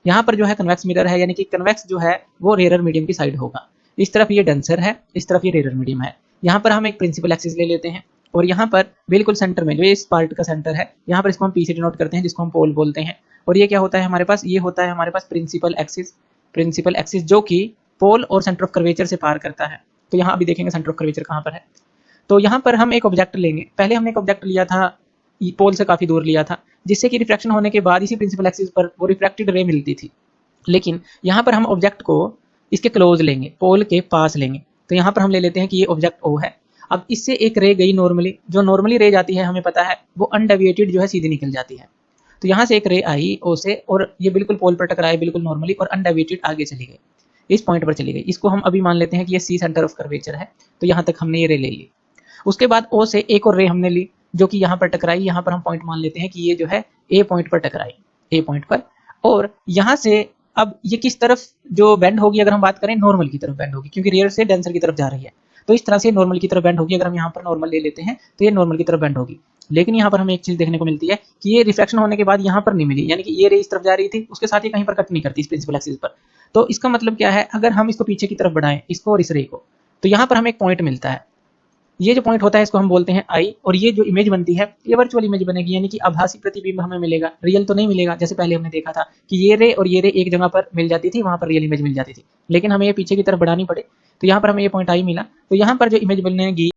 यहाँ पर जो है कन्वेक्स मिरर है, यानी कि कन्वेक्स जो है वो रेयर मीडियम की साइड होगा। इस तरफ ये डेंसर है, इस तरफ ये रेयर मीडियम है। यहाँ पर हम एक प्रिंसिपल एक्सिस ले लेते हैं और यहाँ पर बिल्कुल सेंटर में जो इस पार्ट का सेंटर है, यहाँ पर इसको हम पी से डिनोट करते हैं, जिसको हम पोल बोलते हैं। और ये क्या होता है हमारे पास, ये होता है हमारे पास प्रिंसिपल एक्सिस जो कि पोल और सेंटर ऑफ कर्वेचर से पार करता है। तो यहाँ अभी देखेंगे सेंटर ऑफ कर्वेचर कहाँ पर है। तो यहाँ पर हम एक ऑब्जेक्ट लेंगे, पहले हमने एक ऑब्जेक्ट लिया था पोल से काफ़ी दूर लिया था, जिससे कि रिफ्रैक्शन होने के बाद इसी प्रिंसिपल एक्सिस पर वो रिफ्रैक्टेड रे मिलती थी। लेकिन यहाँ पर हम ऑब्जेक्ट को इसके क्लोज लेंगे, पोल के पास लेंगे। तो यहाँ पर हम ले लेते हैं कि ये ऑब्जेक्ट O है। अब इससे एक रे गई नॉर्मली, जो नॉर्मली रे जाती है हमें पता है वो अनडेविएटेड जो है सीधी निकल जाती है। तो यहाँ से एक रे आई O से और ये बिल्कुल पोल पर टकराए बिल्कुल नॉर्मली और अनडेविएटेड आगे चली गई, इस पॉइंट पर चली गई। इसको हम अभी मान लेते हैं कि ये C सेंटर ऑफ कर्वेचर है। तो यहाँ तक हमने ये रे ले ली। उसके बाद O से एक और रे हमने ली जो कि यहाँ पर टकराई। यहाँ पर हम पॉइंट मान लेते हैं कि ये जो है A पॉइंट पर टकराई, A पॉइंट पर। और यहाँ से अब ये किस तरफ जो बेंड होगी, अगर हम बात करें नॉर्मल की तरफ बेंड होगी, क्योंकि रियर से डेंसर की तरफ जा रही है। तो इस तरह से नॉर्मल की तरफ बेंड होगी। अगर हम यहाँ पर नॉर्मल ले लेते हैं तो ये नॉर्मल की तरफ बेंड होगी। लेकिन यहाँ पर हमें एक चीज देखने को मिलती है कि ये रिफ्लेक्शन होने के बाद यहाँ पर नहीं मिली, यानी कि ये रे इस तरफ जा रही थी, उसके साथ ही कहीं पर कट नहीं करती इस प्रिंसिपल एक्सिस पर। तो इसका मतलब क्या है, अगर हम इसको पीछे की तरफ बढ़ाएं, इसको और इस रे को, तो यहाँ पर हमें एक पॉइंट मिलता है। ये जो पॉइंट होता है इसको हम बोलते हैं आई, और ये जो इमेज बनती है ये वर्चुअल इमेज बनेगी, यानी कि आभासी प्रतिबिंब हमें मिलेगा, रियल तो नहीं मिलेगा। जैसे पहले हमने देखा था कि ये रे और ये रे एक जगह पर मिल जाती थी, वहां पर रियल इमेज मिल जाती थी, लेकिन हमें ये पीछे की तरफ बढ़ानी पड़े। तो यहाँ पर हमें ये पॉइंट आई मिला। तो यहाँ पर जो इमेज बनेगी